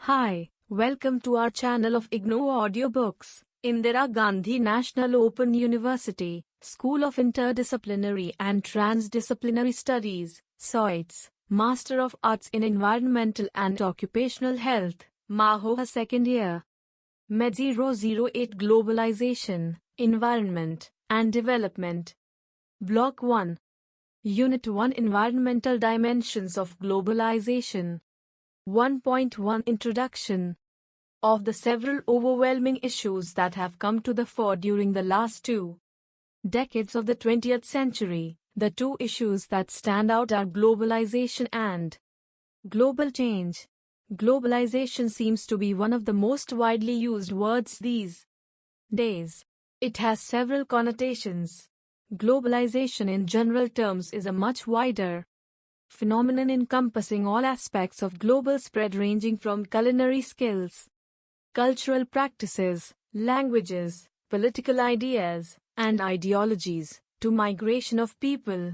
Hi, welcome to our channel of IGNOU audiobooks. Indira Gandhi National Open University, School of Interdisciplinary and Trans-Disciplinary Studies, SOITS, Master of Arts in Environmental and Occupational Health, MAEOH Second Year. Med 008 Globalization, Environment, and Development. Block-1. Unit-1 Environmental Dimensions of Globalization. 1.1 Introduction. Of the several overwhelming issues that have come to the fore during the last 2 decades of the 20th century, the 2 issues that stand out are globalization and global change. Globalization seems to be one of the most widely used words these days. It has several connotations. Globalization in general terms is a much wider phenomenon encompassing all aspects of global spread ranging from culinary skills, cultural practices, languages, political ideas, and ideologies, to migration of people,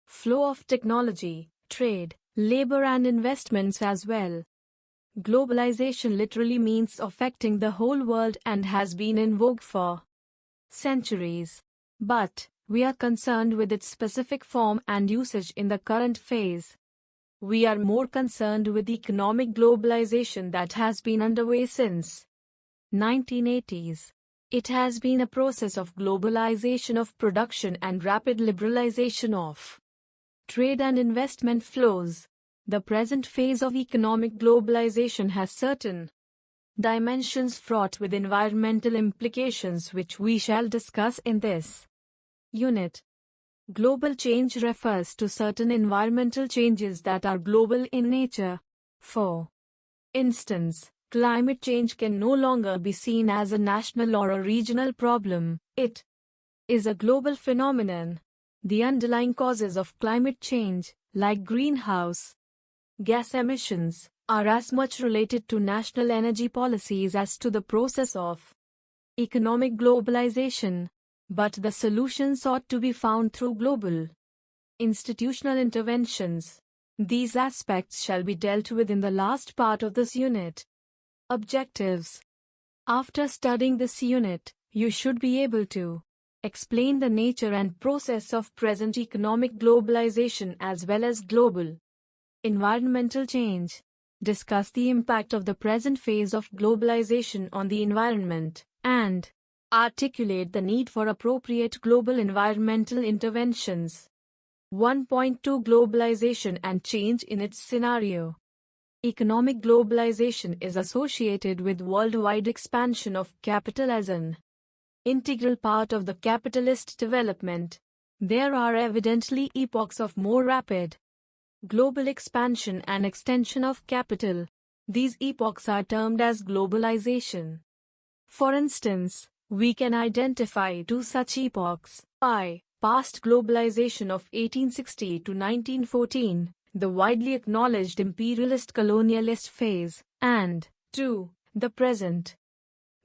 flow of technology, trade, labor and investments as well. Globalization literally means affecting the whole world and has been in vogue for centuries. But we are concerned with its specific form and usage in the current phase. We are more concerned with economic globalization that has been underway since 1980s. It has been a process of globalization of production and rapid liberalization of trade and investment flows. The present phase of economic globalization has certain dimensions fraught with environmental implications which we shall discuss in this unit. Global change refers to certain environmental changes that are global in nature. For instance, climate change can no longer be seen as a national or a regional problem. It is a global phenomenon. The underlying causes of climate change, like greenhouse gas emissions, are as much related to national energy policies as to the process of economic globalization. But the solutions ought to be found through global institutional interventions. These aspects shall be dealt with in the last part of this unit. Objectives. After studying this unit, you should be able to explain the nature and process of present economic globalization as well as global environmental change, discuss the impact of the present phase of globalization on the environment, and articulate the need for appropriate global environmental interventions. 1.2 Globalization and change in its scenario. Economic globalization is associated with worldwide expansion of capital as an integral part of the capitalist development. There are evidently epochs of more rapid global expansion and extension of capital. These epochs are termed as globalization. For instance, we can identify 2 such epochs. I. Past globalization of 1860 to 1914, the widely acknowledged imperialist colonialist phase, and 2. The present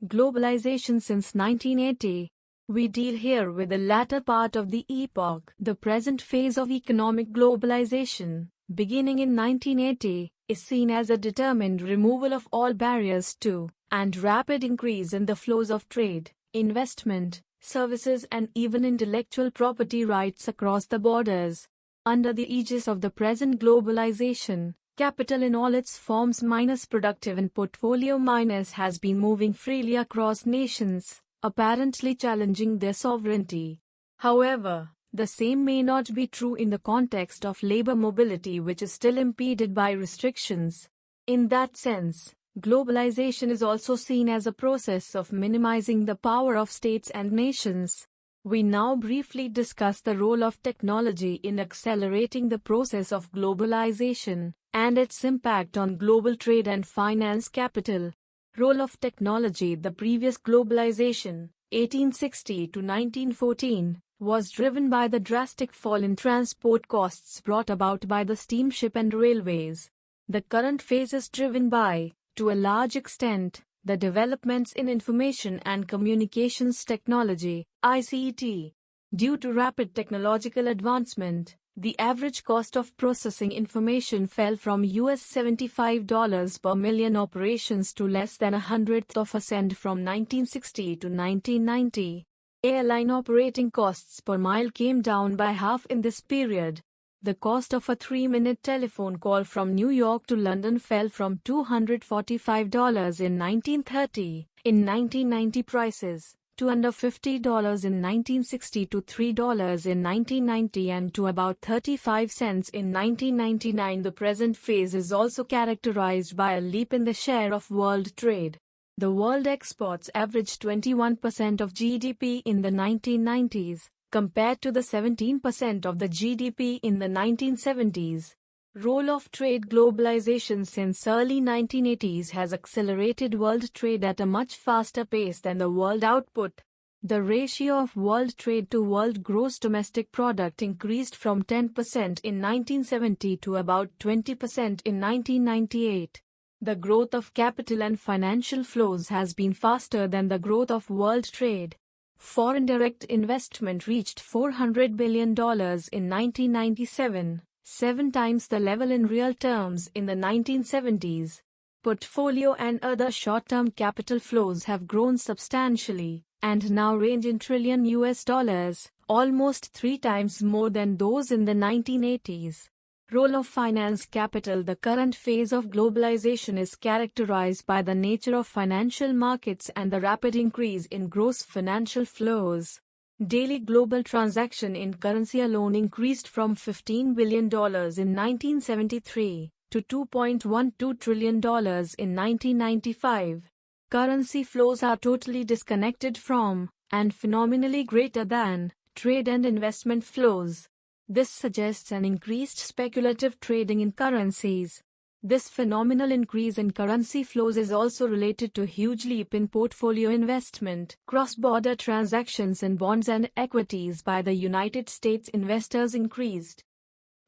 globalization since 1980. We deal here with the latter part of the epoch. The present phase of economic globalization, beginning in 1980, is seen as a determined removal of all barriers to and rapid increase in the flows of trade, investment, services and even intellectual property rights across the borders. Under the aegis of the present globalization, capital in all its forms minus productive and portfolio minus has been moving freely across nations, apparently challenging their sovereignty. However, the same may not be true in the context of labor mobility, which is still impeded by restrictions. In that sense, globalization is also seen as a process of minimizing the power of states and nations. We now briefly discuss the role of technology in accelerating the process of globalization, and its impact on global trade and finance capital. Role of technology. The previous globalization, 1860 to 1914, was driven by the drastic fall in transport costs brought about by the steamship and railways. The current phase is driven by, to a large extent, the developments in information and communications technology, ICT. Due to rapid technological advancement, The average cost of processing information fell from US $75 per million operations to less than 100th of a cent from 1960 to 1990. Airline operating costs per mile came down by half in this period. The cost of a 3-minute telephone call from New York to London fell from $245 in 1930, in 1990 prices, to under $50 in 1960 to $3 in 1990 and to about 35 cents in 1999. The present phase is also characterized by a leap in the share of world trade. The world exports averaged 21% of GDP in the 1990s, compared to the 17% of the GDP in the 1970s. Role of trade. Globalization since early 1980s has accelerated world trade at a much faster pace than the world output. The ratio of world trade to world gross domestic product increased from 10% in 1970 to about 20% in 1998. The growth of capital and financial flows has been faster than the growth of world trade. Foreign direct investment reached $400 billion in 1997. 7 times the level in real terms in the 1970s. Portfolio and other short-term capital flows have grown substantially, and now range in trillion US dollars, almost 3 times more than those in the 1980s. Role of finance capital. The current phase of globalization is characterized by the nature of financial markets and the rapid increase in gross financial flows. Daily global transaction in currency alone increased from $15 billion in 1973 to $2.12 trillion in 1995. Currency flows are totally disconnected from, and phenomenally greater than, trade and investment flows. This suggests an increased speculative trading in currencies. This phenomenal increase in currency flows is also related to a huge leap in portfolio investment. Cross-border transactions in bonds and equities by the United States investors increased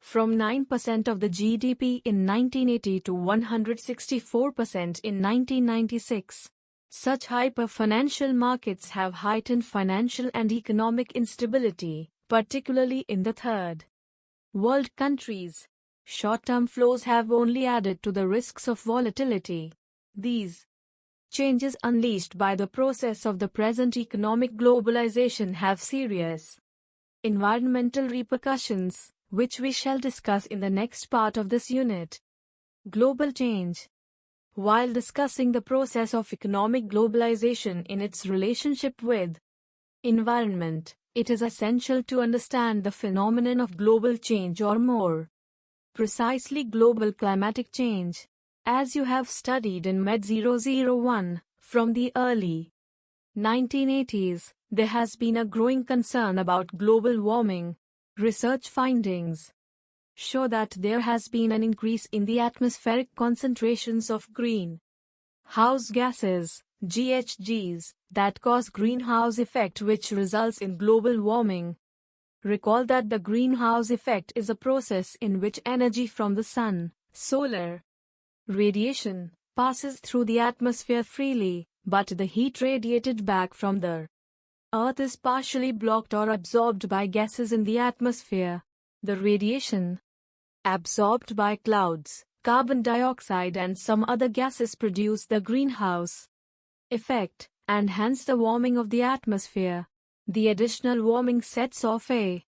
from 9% of the GDP in 1980 to 164% in 1996. Such hyper-financial markets have heightened financial and economic instability, particularly in the third world countries. Short-term flows have only added to the risks of volatility. These changes unleashed by the process of the present economic globalization have serious environmental repercussions, which we shall discuss in the next part of this unit. Global change. While discussing the process of economic globalization in its relationship with environment, it is essential to understand the phenomenon of global change, or more precisely global climatic change. As you have studied in Med 001, from the early 1980s, there has been a growing concern about global warming. Research findings show that there has been an increase in the atmospheric concentrations of greenhouse gases, GHGs, that cause greenhouse effect, which results in global warming. Recall that the greenhouse effect is a process in which energy from the sun, solar radiation, passes through the atmosphere freely, but the heat radiated back from the Earth is partially blocked or absorbed by gases in the atmosphere. The radiation, absorbed by clouds, carbon dioxide and some other gases, produce the greenhouse effect, and hence the warming of the atmosphere. The additional warming sets off a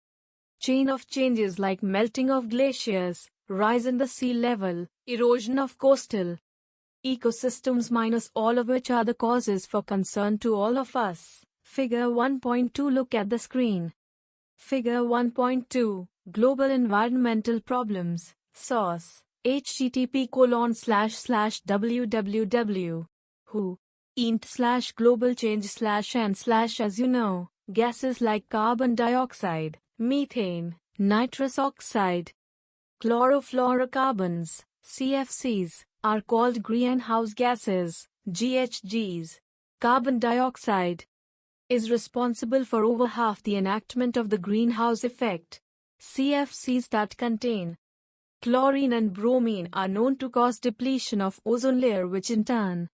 chain of changes like melting of glaciers, rise in the sea level, erosion of coastal ecosystems, minus all of which are the causes for concern to all of us. Figure 1.2. Look at the screen. Figure 1.2. Global environmental problems. Source: http://www.who.int/global change/and/ As you know, gases like carbon dioxide, methane, nitrous oxide, chlorofluorocarbons, CFCs, are called greenhouse gases, GHGs. Carbon dioxide is responsible for over half the enactment of the greenhouse effect. CFCs that contain chlorine and bromine are known to cause depletion of ozone layer, which in turn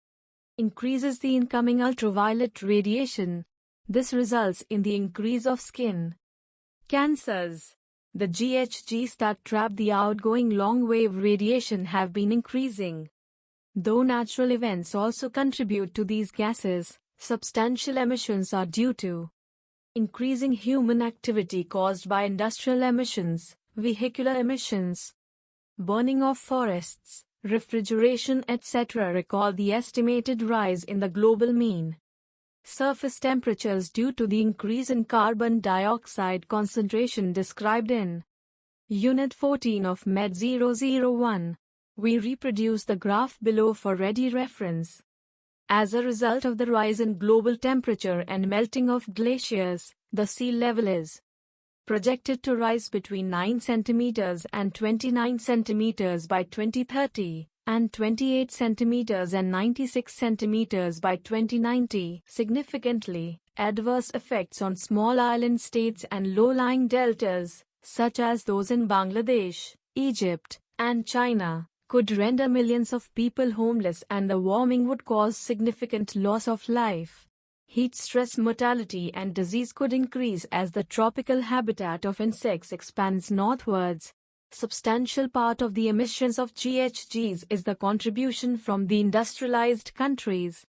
increases the incoming ultraviolet radiation. This results in the increase of skin cancers. The GHGs that trap the outgoing long-wave radiation have been increasing. Though natural events also contribute to these gases, substantial emissions are due to increasing human activity caused by industrial emissions, vehicular emissions, burning of forests, refrigeration, etc. Recall the estimated rise in the global mean surface temperatures due to the increase in carbon dioxide concentration described in Unit 14 of MED 001. We reproduce the graph below for ready reference. As a result of the rise in global temperature and melting of glaciers, the sea level is projected to rise between 9 centimeters and 29 centimeters by 2030, and 28 centimeters and 96 centimeters by 2090. Significantly, adverse effects on small island states and low-lying deltas, such as those in Bangladesh, Egypt, and China, could render millions of people homeless, and the warming would cause significant loss of life. Heat stress, mortality, and disease could increase as the tropical habitat of insects expands northwards. Substantial part of the emissions of GHGs is the contribution from the industrialized countries.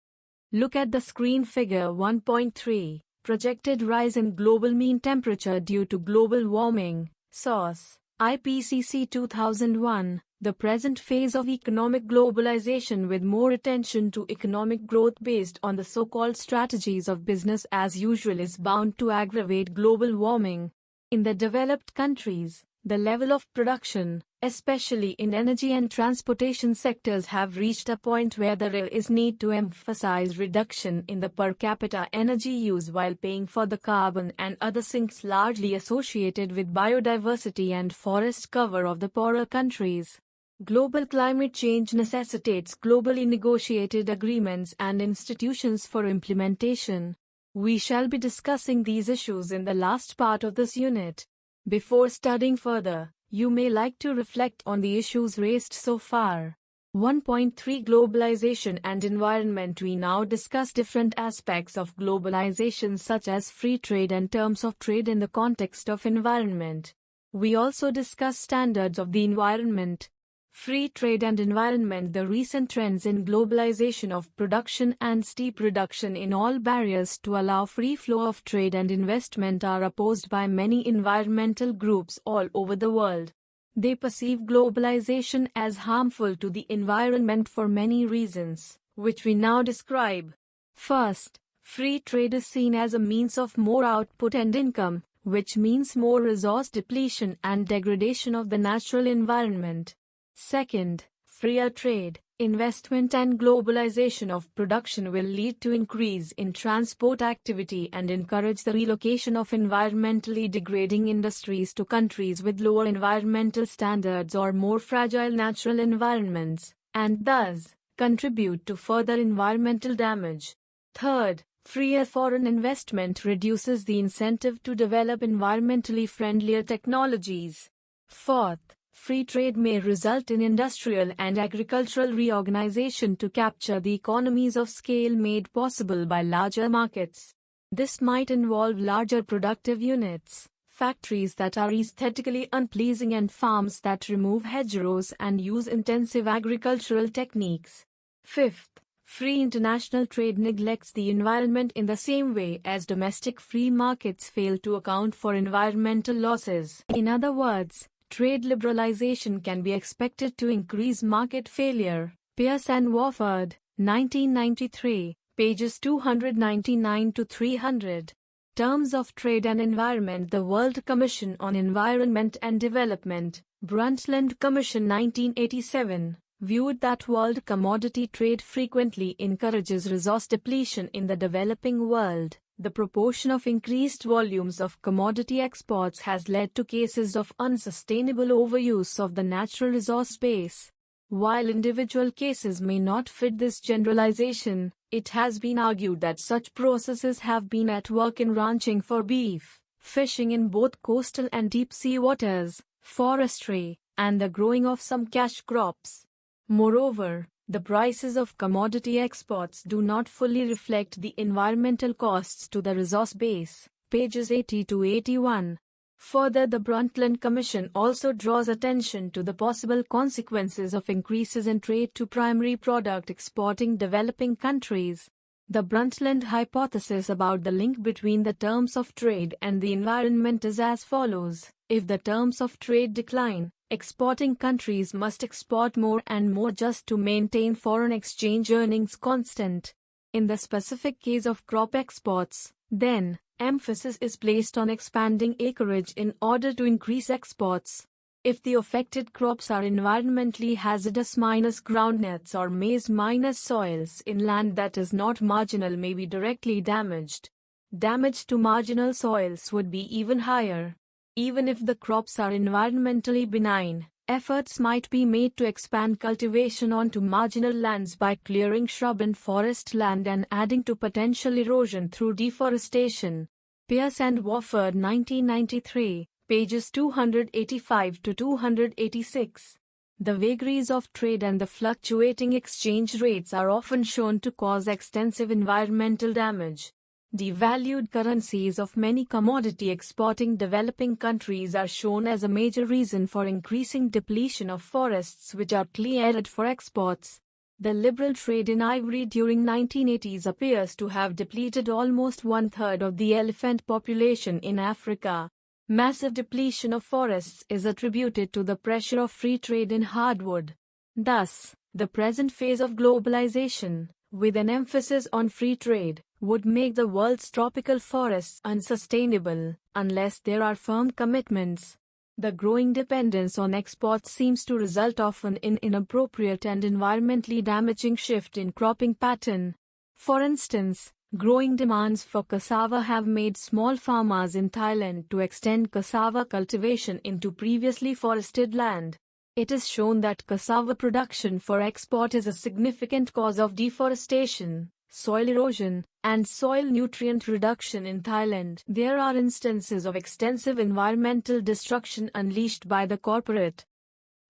Look at the screen figure 1.3, projected rise in global mean temperature due to global warming. Source: IPCC 2001. The present phase of economic globalization, with more attention to economic growth based on the so-called strategies of business as usual, is bound to aggravate global warming. In the developed countries, the level of production, especially in energy and transportation sectors, have reached a point where there is need to emphasize reduction in the per capita energy use while paying for the carbon and other sinks largely associated with biodiversity and forest cover of the poorer countries. Global climate change necessitates globally negotiated agreements and institutions for implementation. We shall be discussing these issues in the last part of this unit. Before studying further, you may like to reflect on the issues raised so far. 1.3 Globalization and environment. We now discuss different aspects of globalization such as free trade and terms of trade in the context of environment. We also discuss standards of the environment. Free trade and environment. The recent trends in globalization of production and steep reduction in all barriers to allow free flow of trade and investment are opposed by many environmental groups all over the world. They perceive globalization as harmful to the environment for many reasons, which we now describe. First, free trade is seen as a means of more output and income, which means more resource depletion and degradation of the natural environment. Second, freer trade, investment and globalization of production will lead to increase in transport activity and encourage the relocation of environmentally degrading industries to countries with lower environmental standards or more fragile natural environments, and thus contribute to further environmental damage. Third, freer foreign investment reduces the incentive to develop environmentally friendlier technologies. Fourth, free trade may result in industrial and agricultural reorganization to capture the economies of scale made possible by larger markets. This might involve larger productive units, factories that are aesthetically unpleasing, and farms that remove hedgerows and use intensive agricultural techniques. Fifth, free international trade neglects the environment in the same way as domestic free markets fail to account for environmental losses. In other words, trade liberalization can be expected to increase market failure. Pierce and Wofford, 1993, pages 299 to 300. Terms of Trade and Environment. The World Commission on Environment and Development, Brundtland Commission 1987, viewed that world commodity trade frequently encourages resource depletion in the developing world. The proportion of increased volumes of commodity exports has led to cases of unsustainable overuse of the natural resource base. While individual cases may not fit this generalization, it has been argued that such processes have been at work in ranching for beef, fishing in both coastal and deep sea waters, forestry, and the growing of some cash crops. Moreover, the prices of commodity exports do not fully reflect the environmental costs to the resource base. Pages 80 to 81. Further, the Brundtland Commission also draws attention to the possible consequences of increases in trade to primary product exporting developing countries. The Brundtland hypothesis about the link between the terms of trade and the environment is as follows. If the terms of trade decline, exporting countries must export more and more just to maintain foreign exchange earnings constant. In the specific case of crop exports, then, emphasis is placed on expanding acreage in order to increase exports. If the affected crops are environmentally hazardous minus groundnuts or maize minus soils in land that is not marginal may be directly damaged. Damage to marginal soils would be even higher. Even if the crops are environmentally benign, efforts might be made to expand cultivation onto marginal lands by clearing shrub and forest land and adding to potential erosion through deforestation. Pierce and Wofford 1993, pages 285 to 286. The vagaries of trade and the fluctuating exchange rates are often shown to cause extensive environmental damage. Devalued currencies of many commodity exporting developing countries are shown as a major reason for increasing depletion of forests which are cleared for exports. The liberal trade in ivory during 1980s appears to have depleted almost one-third of the elephant population in Africa. Massive depletion of forests is attributed to the pressure of free trade in hardwood. Thus, the present phase of globalization, with an emphasis on free trade, would make the world's tropical forests unsustainable, unless there are firm commitments. The growing dependence on exports seems to result often in inappropriate and environmentally damaging shift in cropping pattern. For instance, growing demands for cassava have made small farmers in Thailand to extend cassava cultivation into previously forested land. It is shown that cassava production for export is a significant cause of deforestation, soil erosion, and soil nutrient reduction in Thailand. There are instances of extensive environmental destruction unleashed by the corporate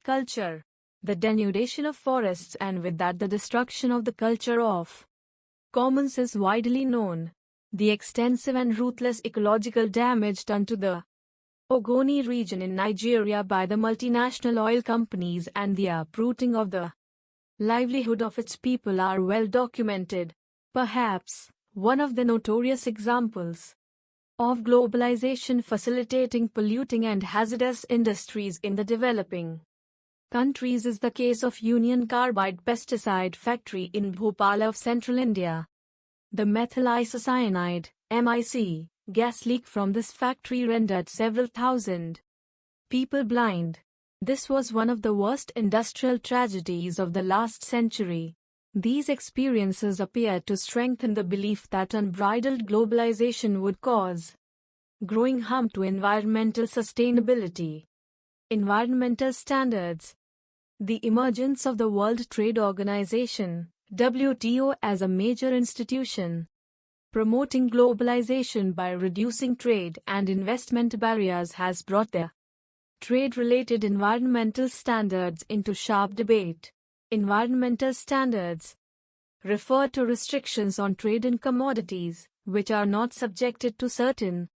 culture. The denudation of forests and with that the destruction of the culture of commons is widely known. The extensive and ruthless ecological damage done to the Ogoni region in Nigeria by the multinational oil companies and the uprooting of the livelihood of its people are well documented. Perhaps one of the notorious examples of globalization facilitating polluting and hazardous industries in the developing countries is the case of Union Carbide pesticide factory in Bhopal of central India. The methyl isocyanide, MIC, gas leak from this factory rendered several thousand people blind. This was one of the worst industrial tragedies of the last century. These experiences appear to strengthen the belief that unbridled globalization would cause growing harm to environmental sustainability. Environmental standards. The emergence of the World Trade Organization, WTO, as a major institution promoting globalization by reducing trade and investment barriers has brought the trade-related environmental standards into sharp debate. Environmental standards refer to restrictions on trade in commodities, which are not subjected to certain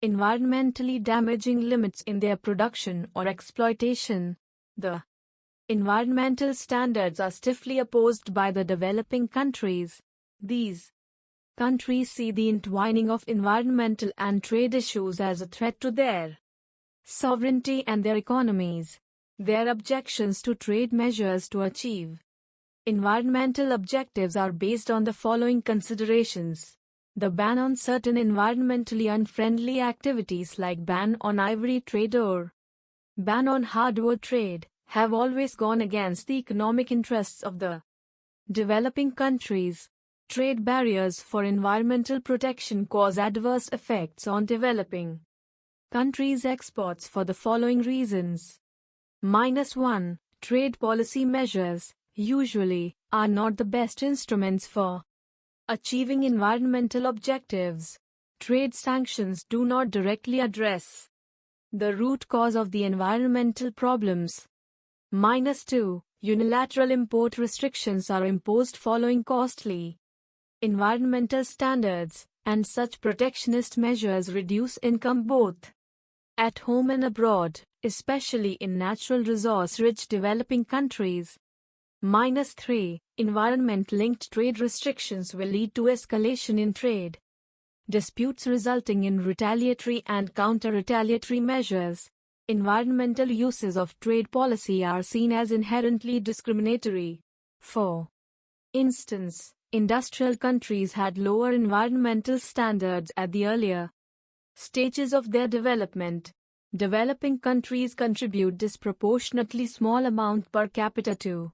environmentally damaging limits in their production or exploitation. The environmental standards are stiffly opposed by the developing countries. These countries see the entwining of environmental and trade issues as a threat to their sovereignty and their economies. Their objections to trade measures to achieve environmental objectives are based on the following considerations. The ban on certain environmentally unfriendly activities like ban on ivory trade or ban on hardwood trade have always gone against the economic interests of the developing countries. Trade barriers for environmental protection cause adverse effects on developing countries' exports for the following reasons. -1. Trade policy measures, usually, are not the best instruments for achieving environmental objectives. Trade sanctions do not directly address the root cause of the environmental problems. -2. Unilateral import restrictions are imposed following costly environmental standards, and such protectionist measures reduce income both at home and abroad, especially in natural resource-rich developing countries. -3. Environment-linked trade restrictions will lead to escalation in trade disputes resulting in retaliatory and counter-retaliatory measures. Environmental uses of trade policy are seen as inherently discriminatory. For instance, industrial countries had lower environmental standards at the earlier stages of their development. Developing countries contribute disproportionately small amount per capita to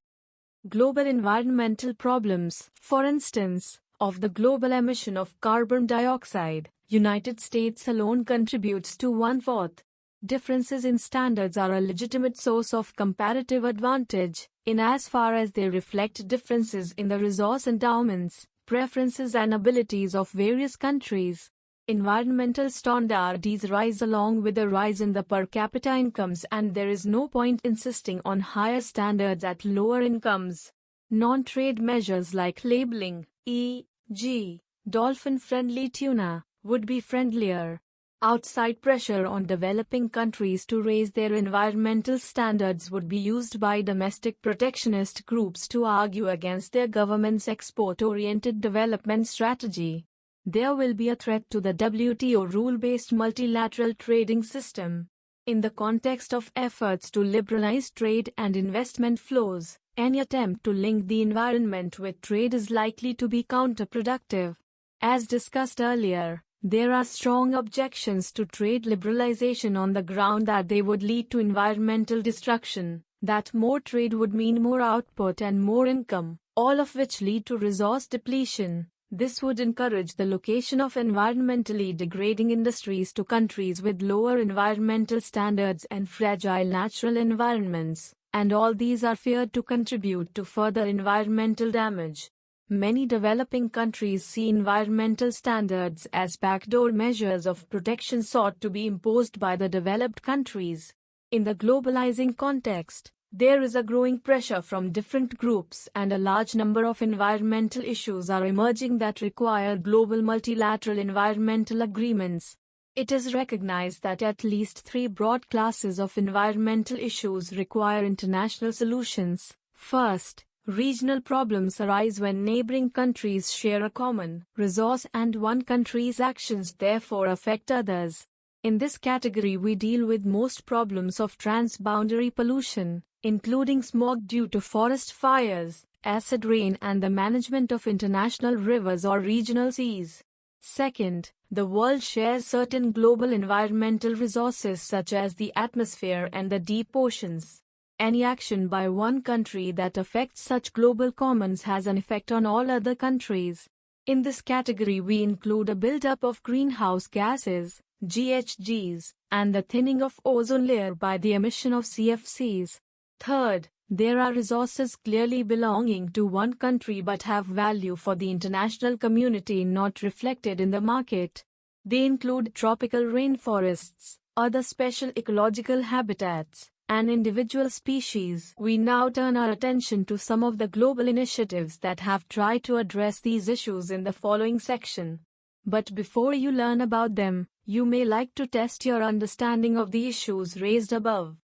global environmental problems. For instance, of the global emission of carbon dioxide, United States alone contributes to 1/4. Differences in standards are a legitimate source of comparative advantage, in as far as they reflect differences in the resource endowments, preferences and abilities of various countries. Environmental standards rise along with the rise in the per capita incomes, and there is no point insisting on higher standards at lower incomes. Non-trade measures like labeling, e.g., dolphin-friendly tuna, would be friendlier. Outside pressure on developing countries to raise their environmental standards would be used by domestic protectionist groups to argue against their government's export-oriented development strategy. There will be a threat to the WTO rule-based multilateral trading system. In the context of efforts to liberalize trade and investment flows, any attempt to link the environment with trade is likely to be counterproductive. As discussed earlier, there are strong objections to trade liberalization on the ground that they would lead to environmental destruction, that more trade would mean more output and more income, all of which lead to resource depletion. This would encourage the location of environmentally degrading industries to countries with lower environmental standards and fragile natural environments, and all these are feared to contribute to further environmental damage. Many developing countries see environmental standards as backdoor measures of protection sought to be imposed by the developed countries. In the globalizing context, there is a growing pressure from different groups, and a large number of environmental issues are emerging that require global multilateral environmental agreements. It is recognized that at least 3 broad classes of environmental issues require international solutions. First, regional problems arise when neighboring countries share a common resource and one country's actions therefore affect others. In this category, we deal with most problems of transboundary pollution, including smog due to forest fires, acid rain, and the management of international rivers or regional seas. Second, the world shares certain global environmental resources such as the atmosphere and the deep oceans. Any action by one country that affects such global commons has an effect on all other countries. In this category, we include a buildup of greenhouse gases, GHGs, and the thinning of ozone layer by the emission of CFCs. Third, there are resources clearly belonging to one country but have value for the international community not reflected in the market. They include tropical rainforests, other special ecological habitats, and individual species. We now turn our attention to some of the global initiatives that have tried to address these issues in the following section. But before you learn about them, you may like to test your understanding of the issues raised above.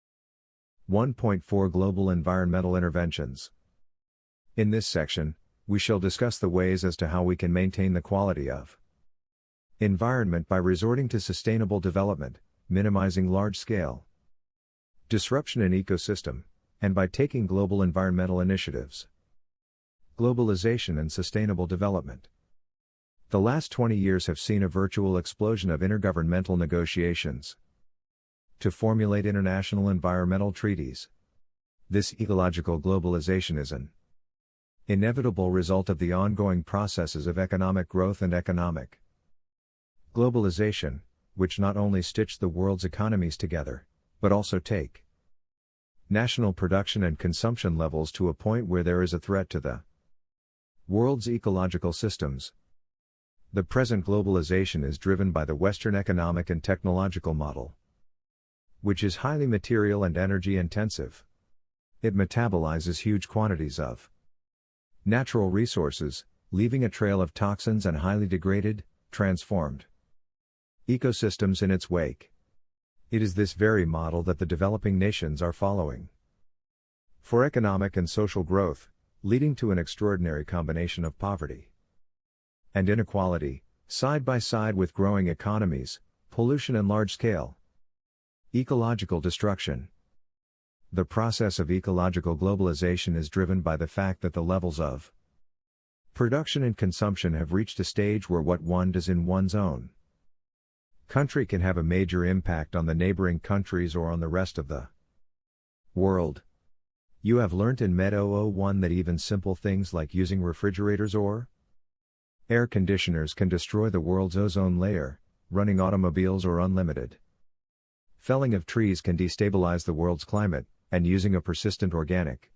1.4 Global Environmental Interventions. In this section, we shall discuss the ways as to how we can maintain the quality of environment by resorting to sustainable development, minimizing large-scale disruption in ecosystem, and by taking global environmental initiatives. Globalization and sustainable development. The last 20 years have seen a virtual explosion of intergovernmental negotiations to formulate international environmental treaties. This ecological globalization is an inevitable result of the ongoing processes of economic growth and economic globalization, which not only stitch the world's economies together, but also take national production and consumption levels to a point where there is a threat to the world's ecological systems. The present globalization is driven by the Western economic and technological model, which is highly material and energy intensive. It metabolizes huge quantities of natural resources, leaving a trail of toxins and highly degraded, transformed ecosystems in its wake. It is this very model that the developing nations are following. For economic and social growth, leading to an extraordinary combination of poverty and inequality, side by side with growing economies, pollution and large-scale ecological destruction. The process of ecological globalization is driven by the fact that the levels of production and consumption have reached a stage where what one does in one's own country can have a major impact on the neighboring countries or on the rest of the world. You have learnt in MAEOH 1 that even simple things like using refrigerators or air conditioners can destroy the world's ozone layer, running automobiles or unlimited felling of trees can destabilize the world's climate, and using a persistent organic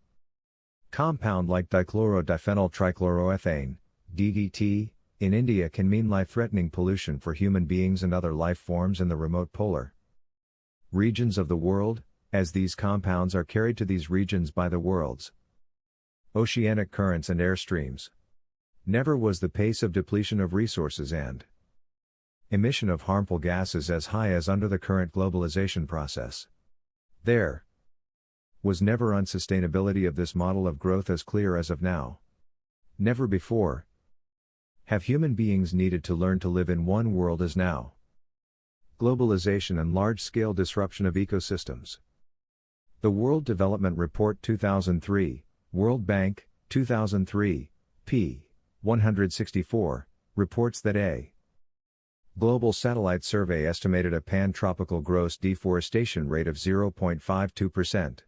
compound like dichloro-diphenyl trichloroethane, DDT, in India can mean life-threatening pollution for human beings and other life forms in the remote polar regions of the world, as these compounds are carried to these regions by the world's oceanic currents and airstreams. Never was the pace of depletion of resources and emission of harmful gases as high as under the current globalization process. There was never unsustainability of this model of growth as clear as of now. Never before have human beings needed to learn to live in one world as now. Globalization and large-scale disruption of ecosystems. The World Development Report 2003, World Bank, 2003, p. 164, reports that a global satellite survey estimated a pan-tropical gross deforestation rate of 0.52%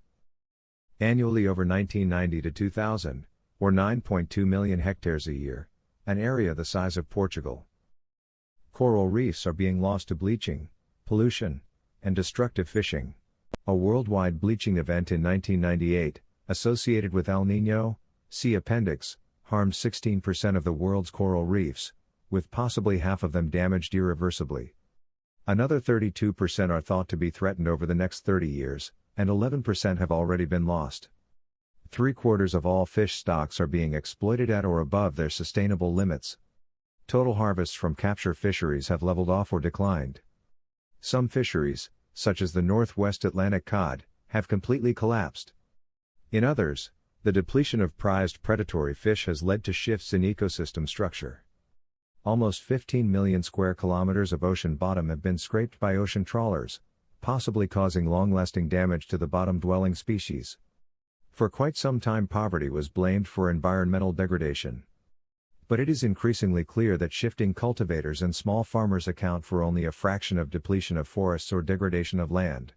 annually over 1990 to 2000, or 9.2 million hectares a year, an area the size of Portugal. Coral reefs are being lost to bleaching, pollution, and destructive fishing. A worldwide bleaching event in 1998, associated with El Niño, see Appendix, harmed 16% of the world's coral reefs, with possibly half of them damaged irreversibly. Another 32% are thought to be threatened over the next 30 years, and 11% have already been lost. 3/4 of all fish stocks are being exploited at or above their sustainable limits. Total harvests from capture fisheries have leveled off or declined. Some fisheries, such as the Northwest Atlantic cod, have completely collapsed. In others, the depletion of prized predatory fish has led to shifts in ecosystem structure. Almost 15 million square kilometers of ocean bottom have been scraped by ocean trawlers, possibly causing long-lasting damage to the bottom-dwelling species. For quite some time poverty was blamed for environmental degradation. But it is increasingly clear that shifting cultivators and small farmers account for only a fraction of depletion of forests or degradation of land.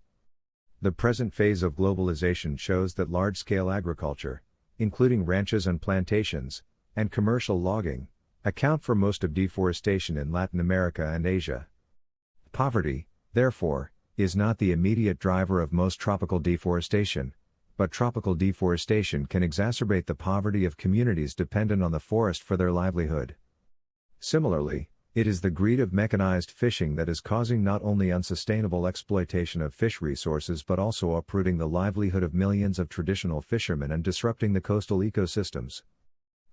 The present phase of globalization shows that large-scale agriculture, including ranches and plantations, and commercial logging, account for most of deforestation in Latin America and Asia. Poverty, therefore, is not the immediate driver of most tropical deforestation, but tropical deforestation can exacerbate the poverty of communities dependent on the forest for their livelihood. Similarly, it is the greed of mechanized fishing that is causing not only unsustainable exploitation of fish resources but also uprooting the livelihood of millions of traditional fishermen and disrupting the coastal ecosystems.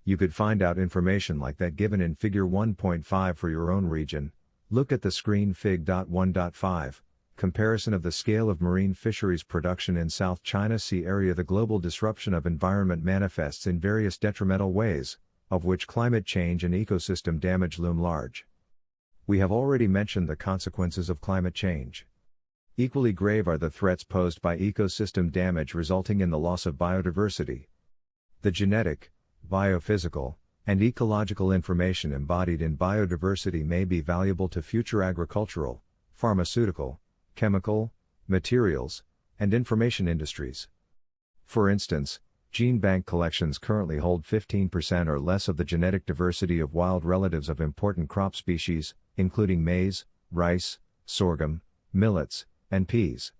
You could find out information like that given in Figure 1.5 for your own region. Look at the screen Fig. 1.5. Comparison of the scale of marine fisheries production in South China Sea area. The global disruption of environment manifests in various detrimental ways, of which climate change and ecosystem damage loom large. We have already mentioned the consequences of climate change. Equally grave are the threats posed by ecosystem damage resulting in the loss of biodiversity. The genetic, biophysical, and ecological information embodied in biodiversity may be valuable to future agricultural, pharmaceutical, chemical, materials, and information industries. For instance, gene bank collections currently hold 15% or less of the genetic diversity of wild relatives of important crop species, including maize, rice, sorghum, millets, and peas.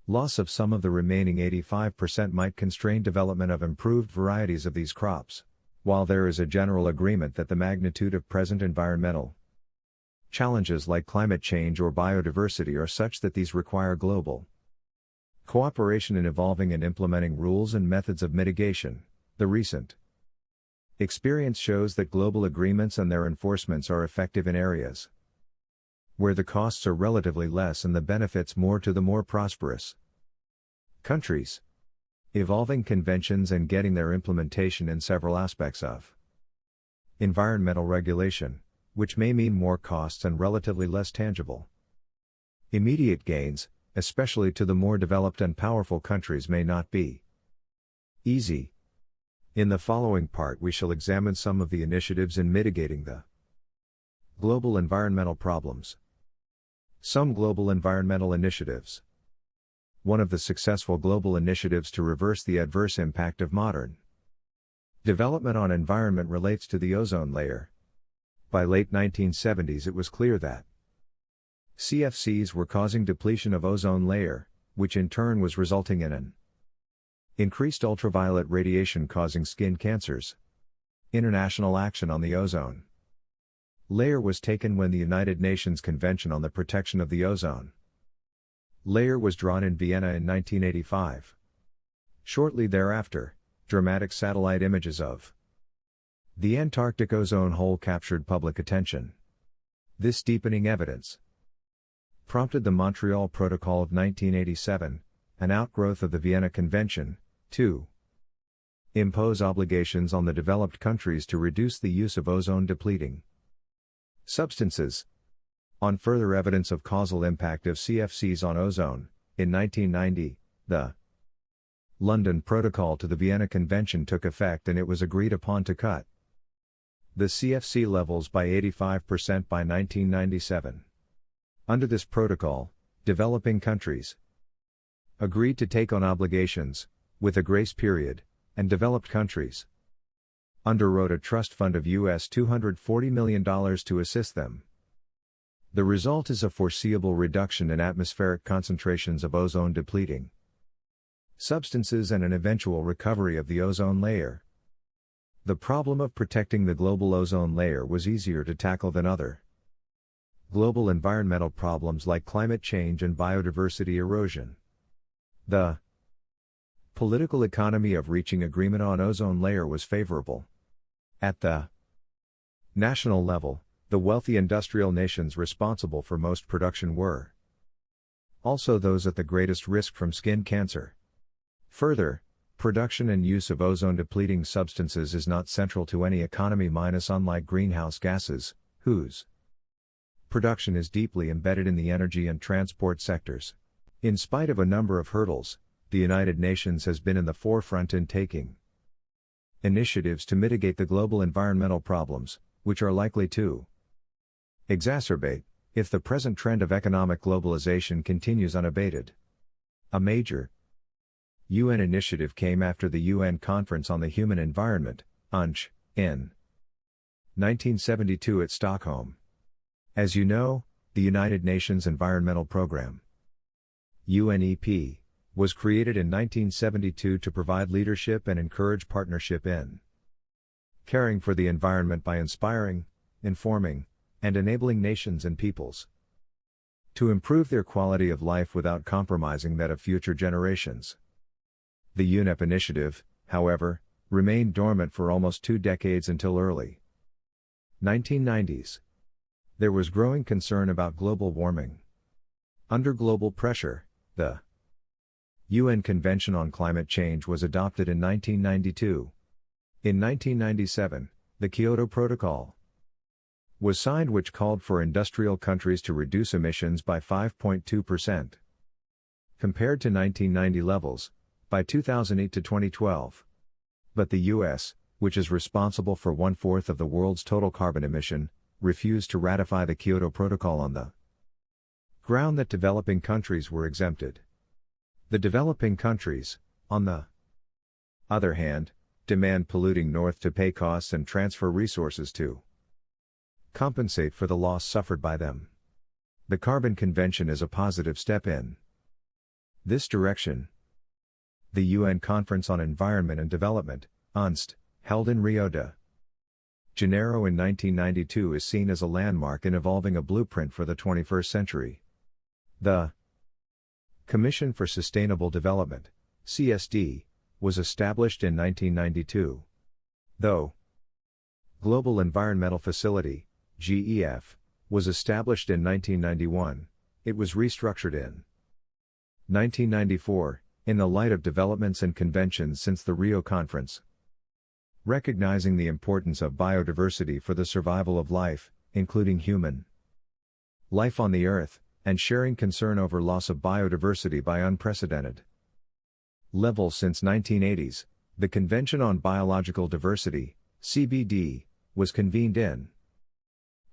Loss of some of the remaining 85% might constrain development of improved varieties of these crops, while there is a general agreement that the magnitude of present environmental challenges like climate change or biodiversity are such that these require global cooperation in evolving and implementing rules and methods of mitigation. The recent experience shows that global agreements and their enforcements are effective in areas where the costs are relatively less and the benefits more to the more prosperous countries. Evolving conventions and getting their implementation in several aspects of environmental regulation, which may mean more costs and relatively less tangible immediate gains, especially to the more developed and powerful countries, may not be easy. In the following part we shall examine some of the initiatives in mitigating the global environmental problems. Some global environmental initiatives. One of the successful global initiatives to reverse the adverse impact of modern development on environment relates to the ozone layer. By late 1970s it was clear that CFCs were causing depletion of ozone layer, which in turn was resulting in an increased ultraviolet radiation causing skin cancers. International action on the ozone layer was taken when the United Nations Convention on the Protection of the Ozone layer was drawn in Vienna in 1985. Shortly thereafter, dramatic satellite images of the Antarctic ozone hole captured public attention. This deepening evidence prompted the Montreal Protocol of 1987, an outgrowth of the Vienna Convention, to impose obligations on the developed countries to reduce the use of ozone-depleting substances. On further evidence of causal impact of CFCs on ozone, in 1990, the London Protocol to the Vienna Convention took effect and it was agreed upon to cut the CFC levels by 85% by 1997. Under this protocol, developing countries agreed to take on obligations, with a grace period, and developed countries underwrote a trust fund of US $240 million to assist them. The result is a foreseeable reduction in atmospheric concentrations of ozone-depleting substances and an eventual recovery of the ozone layer. The problem of protecting the global ozone layer was easier to tackle than other global environmental problems like climate change and biodiversity erosion. The political economy of reaching agreement on ozone layer was favorable. At the national level, the wealthy industrial nations responsible for most production were also those at the greatest risk from skin cancer. Further, production and use of ozone-depleting substances is not central to any economy unlike greenhouse gases, whose production is deeply embedded in the energy and transport sectors. In spite of a number of hurdles, the United Nations has been in the forefront in taking initiatives to mitigate the global environmental problems, which are likely to exacerbate if the present trend of economic globalization continues unabated. A major UN initiative came after the UN Conference on the Human Environment, UNCH, in 1972 at Stockholm. As you know, the United Nations Environmental Programme, UNEP, was created in 1972 to provide leadership and encourage partnership in caring for the environment by inspiring, informing, and enabling nations and peoples to improve their quality of life without compromising that of future generations. The UNEP initiative, however, remained dormant for almost 2 decades until early 1990s. There was growing concern about global warming. Under global pressure, the UN Convention on Climate Change was adopted in 1992. In 1997, the Kyoto Protocol was signed, which called for industrial countries to reduce emissions by 5.2% compared to 1990 levels by 2008 to 2012. But the US, which is responsible for 1/4 of the world's total carbon emission, refused to ratify the Kyoto Protocol on the ground that developing countries were exempted. The developing countries, on the other hand, demand polluting North to pay costs and transfer resources to compensate for the loss suffered by them. The Carbon Convention is a positive step in this direction. The UN Conference on Environment and Development, UNCED, held in Rio de Janeiro in 1992 is seen as a landmark in evolving a blueprint for the 21st century. The Commission for Sustainable Development, CSD, was established in 1992. Though Global Environmental Facility, GEF, was established in 1991, it was restructured in 1994, in the light of developments and conventions since the Rio Conference. Recognizing the importance of biodiversity for the survival of life, including human life on the Earth, and sharing concern over loss of biodiversity by unprecedented levels since 1980s, the Convention on Biological Diversity, CBD, was convened in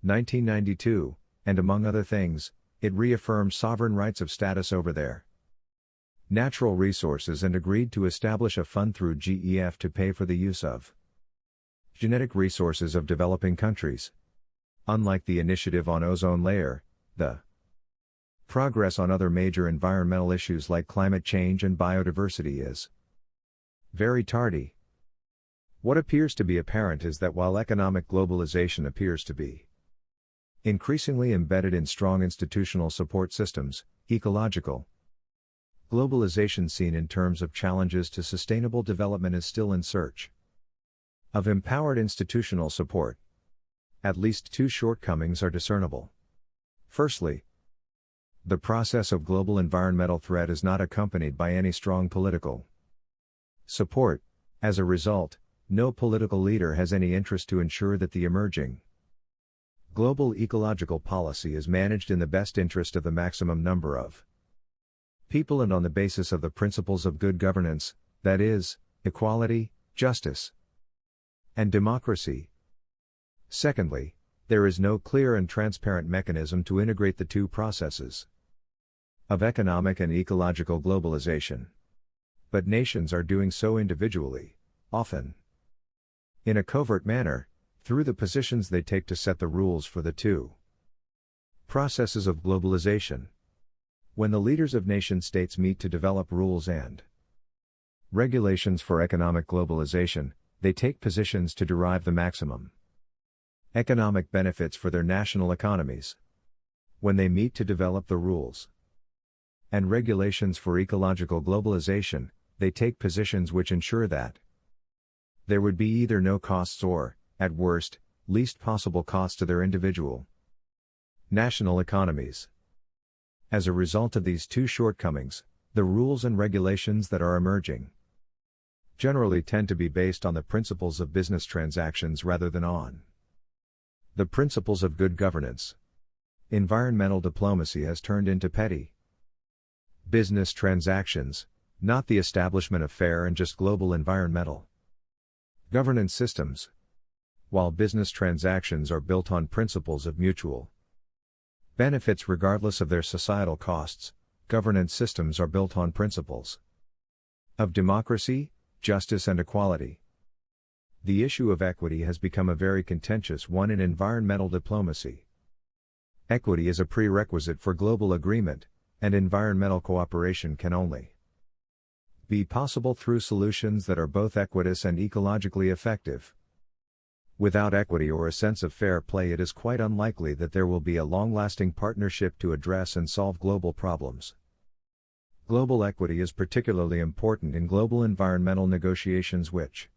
1992, and among other things, it reaffirmed sovereign rights of status over their natural resources and agreed to establish a fund through GEF to pay for the use of genetic resources of developing countries. Unlike the initiative on ozone layer, the progress on other major environmental issues like climate change and biodiversity is very tardy. What appears to be apparent is that while economic globalization appears to be increasingly embedded in strong institutional support systems, ecological globalization seen in terms of challenges to sustainable development is still in search of empowered institutional support. At least two shortcomings are discernible. Firstly, the process of global environmental threat is not accompanied by any strong political support. As a result, no political leader has any interest to ensure that the emerging global ecological policy is managed in the best interest of the maximum number of people and on the basis of the principles of good governance, that is, equality, justice, and democracy. Secondly, there is no clear and transparent mechanism to integrate the two processes of economic and ecological globalization. But nations are doing so individually, often in a covert manner, through the positions they take to set the rules for the two processes of globalization. When the leaders of nation-states meet to develop rules and regulations for economic globalization, they take positions to derive the maximum economic benefits for their national economies. When they meet to develop the rules and regulations for ecological globalization, they take positions which ensure that there would be either no costs or, at worst, least possible costs to their individual national economies. As a result of these two shortcomings, the rules and regulations that are emerging generally tend to be based on the principles of business transactions rather than on the principles of good governance. Environmental diplomacy has turned into petty business transactions, not the establishment of fair and just global environmental governance systems. While business transactions are built on principles of mutual benefits regardless of their societal costs, governance systems are built on principles of democracy, justice and equality. The issue of equity has become a very contentious one in environmental diplomacy. Equity is a prerequisite for global agreement, and environmental cooperation can only be possible through solutions that are both equitous and ecologically effective. Without equity or a sense of fair play, it is quite unlikely that there will be a long-lasting partnership to address and solve global problems. Global equity is particularly important in global environmental negotiations which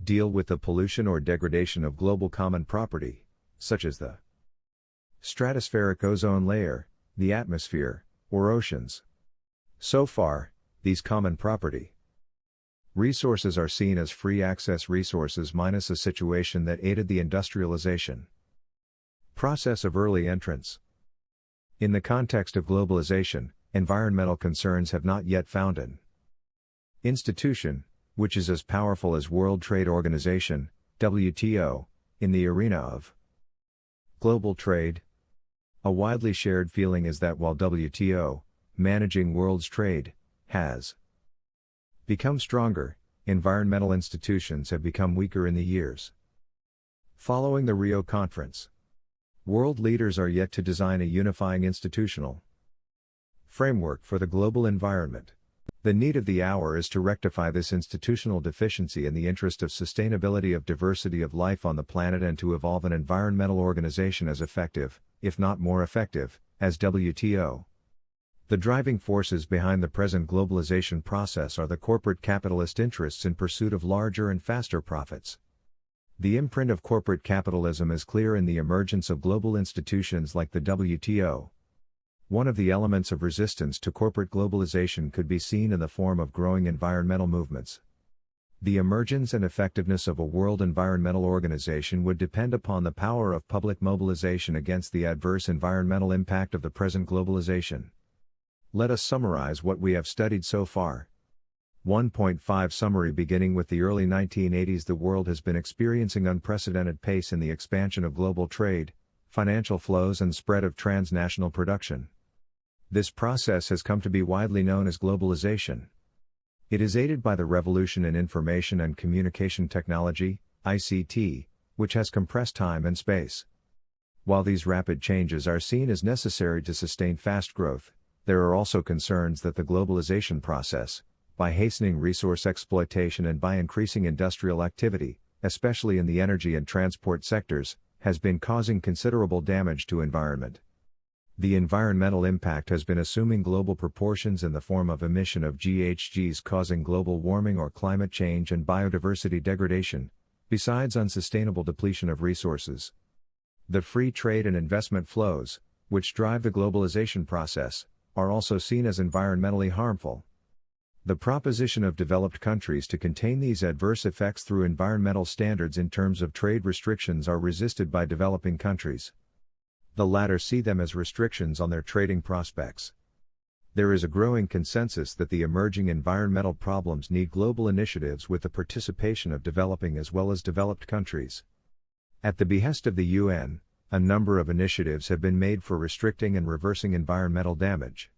deal with the pollution or degradation of global common property, such as the stratospheric ozone layer, the atmosphere, or oceans. So far, these common property resources are seen as free access resources minus a situation that aided the industrialization process of early entrants. In the context of globalization, environmental concerns have not yet found an institution which is as powerful as World Trade Organization, WTO, in the arena of global trade. A widely shared feeling is that while WTO, managing world's trade, has become stronger, environmental institutions have become weaker in the years following the Rio Conference. World leaders are yet to design a unifying institutional framework for the global environment. The need of the hour is to rectify this institutional deficiency in the interest of sustainability of diversity of life on the planet and to evolve an environmental organization as effective, if not more effective, as WTO. The driving forces behind the present globalization process are the corporate capitalist interests in pursuit of larger and faster profits. The imprint of corporate capitalism is clear in the emergence of global institutions like the WTO. One of the elements of resistance to corporate globalization could be seen in the form of growing environmental movements. The emergence and effectiveness of a World Environmental Organization would depend upon the power of public mobilization against the adverse environmental impact of the present globalization. Let us summarize what we have studied so far. 1.5 Summary. Beginning with the early 1980s, the world has been experiencing unprecedented pace in the expansion of global trade, financial flows and spread of transnational production. This process has come to be widely known as globalization. It is aided by the revolution in information and communication technology, ICT, which has compressed time and space. While these rapid changes are seen as necessary to sustain fast growth, there are also concerns that the globalization process, by hastening resource exploitation and by increasing industrial activity, especially in the energy and transport sectors, has been causing considerable damage to environment. The environmental impact has been assuming global proportions in the form of emission of GHGs causing global warming or climate change and biodiversity degradation, besides unsustainable depletion of resources. The free trade and investment flows, which drive the globalization process, are also seen as environmentally harmful. The proposition of developed countries to contain these adverse effects through environmental standards in terms of trade restrictions are resisted by developing countries. The latter see them as restrictions on their trading prospects. There is a growing consensus that the emerging environmental problems need global initiatives with the participation of developing as well as developed countries. At the behest of the UN, a number of initiatives have been made for restricting and reversing environmental damage.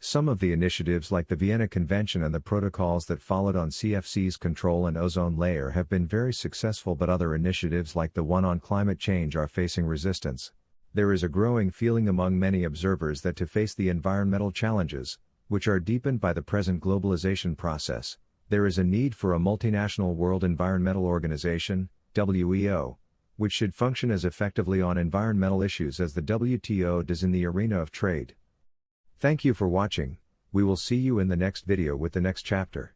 Some of the initiatives like the Vienna Convention and the protocols that followed on CFC's control and ozone layer have been very successful, but other initiatives like the one on climate change are facing resistance. There is a growing feeling among many observers that to face the environmental challenges, which are deepened by the present globalization process, there is a need for a multinational World Environmental Organization, WEO, which should function as effectively on environmental issues as the WTO does in the arena of trade. Thank you for watching. We will see you in the next video with the next chapter.